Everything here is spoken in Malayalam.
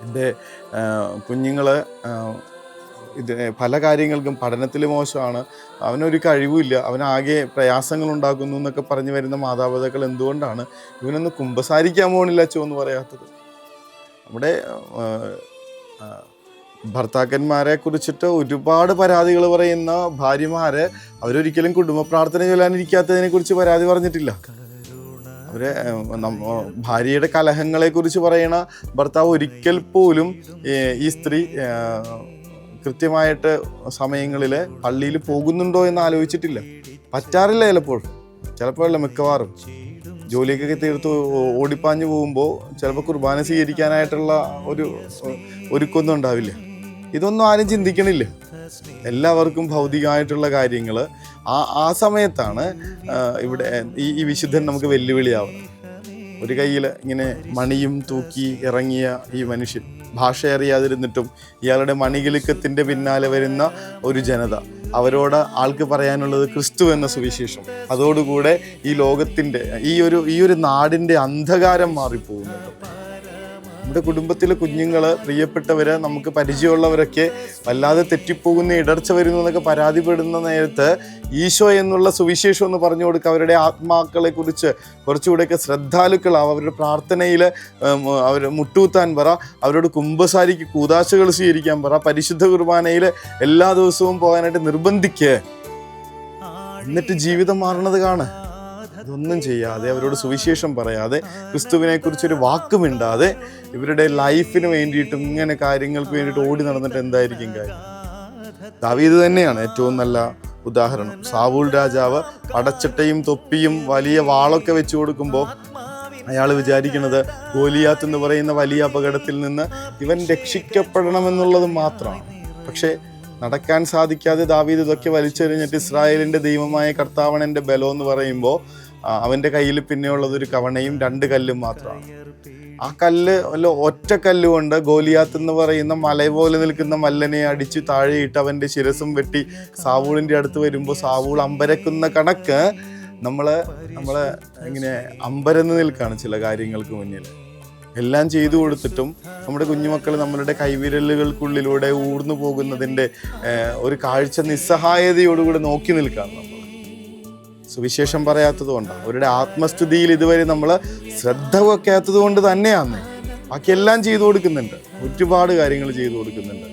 എൻ്റെ കുഞ്ഞുങ്ങൾ ഇത് പല കാര്യങ്ങൾക്കും പഠനത്തിൽ മോശമാണ്, അവനൊരു കഴിവുമില്ല, അവനാകെ പ്രയാസങ്ങൾ ഉണ്ടാക്കുന്നു എന്നൊക്കെ പറഞ്ഞു വരുന്ന മാതാപിതാക്കൾ എന്തുകൊണ്ടാണ് ഇവനൊന്ന് കുമ്പസാരിക്കാൻ പോകണില്ല അച്ചോ എന്ന് പറയാത്തത്? നമ്മുടെ ഭർത്താക്കന്മാരെ കുറിച്ചിട്ട് ഒരുപാട് പരാതികൾ പറയുന്ന ഭാര്യമാരെ അവരൊരിക്കലും കുടുംബ പ്രാർത്ഥന ചൊല്ലാനിരിക്കാത്തതിനെ കുറിച്ച് പരാതി പറഞ്ഞിട്ടില്ല. അവരെ ഭാര്യയുടെ കലഹങ്ങളെ കുറിച്ച് പറയണ ഭർത്താവ് ഒരിക്കൽ പോലും ഈ സ്ത്രീ കൃത്യമായിട്ട് സമയങ്ങളിൽ പള്ളിയിൽ പോകുന്നുണ്ടോ എന്ന് ആലോചിച്ചിട്ടില്ല. പറ്റാറില്ല ചിലപ്പോഴല്ല മിക്കവാറും ജോലിയൊക്കെ തീർത്ത് ഓടിപ്പാഞ്ഞു പോകുമ്പോൾ ചിലപ്പോൾ കുർബാന സ്വീകരിക്കാനായിട്ടുള്ള ഒരുക്കൊന്നും ഉണ്ടാവില്ല. ഇതൊന്നും ആരും ചിന്തിക്കണില്ല. എല്ലാവർക്കും ഭൗതികമായിട്ടുള്ള കാര്യങ്ങൾ ആ സമയത്താണ് ഇവിടെ ഈ വിശുദ്ധൻ നമുക്ക് വെല്ലുവിളിയാവുന്നത്. ഒരു കയ്യിൽ ഇങ്ങനെ മണിയും തൂക്കി ഇറങ്ങിയ ഈ മനുഷ്യൻ, ഭാഷ അറിയാതിരുന്നിട്ടും ഇയാളുടെ മണികിലുക്കത്തിൻ്റെ പിന്നാലെ വരുന്ന ഒരു ജനത, അവരോട് ആൾക്ക് പറയാനുള്ളത് ക്രിസ്തു എന്ന സുവിശേഷം. അതോടുകൂടെ ഈ ലോകത്തിൻ്റെ ഈ ഒരു നാടിൻ്റെ അന്ധകാരം മാറിപ്പോകുന്നുണ്ട്. നമ്മുടെ കുടുംബത്തിലെ കുഞ്ഞുങ്ങൾ, പ്രിയപ്പെട്ടവർ, നമുക്ക് പരിചയമുള്ളവരൊക്കെ വല്ലാതെ തെറ്റിപ്പോകുന്ന, ഇടർച്ച വരുന്നു എന്നൊക്കെ പരാതിപ്പെടുന്ന നേരത്ത് ഈശോ എന്നുള്ള സുവിശേഷം എന്ന് പറഞ്ഞു കൊടുക്കുക. അവരുടെ ആത്മാക്കളെ കുറിച്ച് കുറച്ചുകൂടെയൊക്കെ ശ്രദ്ധാലുക്കളാവും. അവരുടെ പ്രാർത്ഥനയിൽ അവർ മുട്ടൂത്താൻ പറ, അവരോട് കുമ്പസാരിക്ക് കൂദാശകൾ സ്വീകരിക്കാൻ പറ, പരിശുദ്ധ കുർബാനയിൽ എല്ലാ ദിവസവും പോകാനായിട്ട് നിർബന്ധിക്കുക. എന്നിട്ട് ജീവിതം മാറണത് കാണുക. ഇതൊന്നും ചെയ്യാതെ, അവരോട് സുവിശേഷം പറയാതെ, ക്രിസ്തുവിനെ കുറിച്ചൊരു വാക്കുമിണ്ടാതെ ഇവരുടെ ലൈഫിന് വേണ്ടിയിട്ടും ഇങ്ങനെ കാര്യങ്ങൾക്ക് വേണ്ടിയിട്ട് ഓടി നടന്നിട്ട് എന്തായിരിക്കും കാര്യം? ദാവീദ് തന്നെയാണ് ഏറ്റവും നല്ല ഉദാഹരണം. സാവൂൾ രാജാവ് പടച്ചട്ടയും തൊപ്പിയും വലിയ വാളൊക്കെ വെച്ചു കൊടുക്കുമ്പോൾ അയാൾ വിചാരിക്കുന്നത് ഗോലിയാത്ത് എന്ന് പറയുന്ന വലിയ അപകടത്തിൽ നിന്ന് ഇവൻ രക്ഷിക്കപ്പെടണമെന്നുള്ളത് മാത്രമാണ്. പക്ഷേ നടക്കാൻ സാധിക്കാതെ ദാവീദ് ഇതൊക്കെ വലിച്ചെറിഞ്ഞിട്ട് ഇസ്രായേലിൻ്റെ ദൈവമായ കർത്താവാണ് എൻ്റെ ബലം എന്ന് പറയുമ്പോൾ അവൻ്റെ കയ്യിൽ പിന്നെയുള്ളത് ഒരു കവണയും 2 കല്ലും മാത്രമാണ്. ആ കല്ല് ഒറ്റ കല്ലുകൊണ്ട് ഗോലിയാത്ത് എന്ന് പറയുന്ന മല പോലെ നിൽക്കുന്ന മല്ലനെ അടിച്ച് താഴെയിട്ട് അവൻ്റെ ശിരസും വെട്ടി സാവൂളിൻ്റെ അടുത്ത് വരുമ്പോൾ സാവൂൾ അമ്പരക്കുന്ന കണക്ക് നമ്മൾ ഇങ്ങനെ അമ്പരന്ന് നിൽക്കുകയാണ് ചില കാര്യങ്ങൾക്ക് മുന്നിൽ. എല്ലാം ചെയ്തു കൊടുത്തിട്ടും നമ്മുടെ കുഞ്ഞുമക്കൾ നമ്മളുടെ കൈവിരലുകൾക്കുള്ളിലൂടെ ഊർന്നു പോകുന്നതിൻ്റെ ഒരു കാഴ്ച നിസ്സഹായതയോടുകൂടി നോക്കി നിൽക്കുകയാണ് നമ്മൾ. സുവിശേഷം പറയാത്തത് കൊണ്ടാണ്, അവരുടെ ആത്മസ്ഥിതിയിൽ ഇതുവരെ നമ്മൾ ശ്രദ്ധ വെക്കാത്തത് കൊണ്ട് തന്നെയാണ്. ബാക്കിയെല്ലാം ചെയ്തു കൊടുക്കുന്നുണ്ട്, ഒരുപാട് കാര്യങ്ങൾ ചെയ്തു കൊടുക്കുന്നുണ്ട്.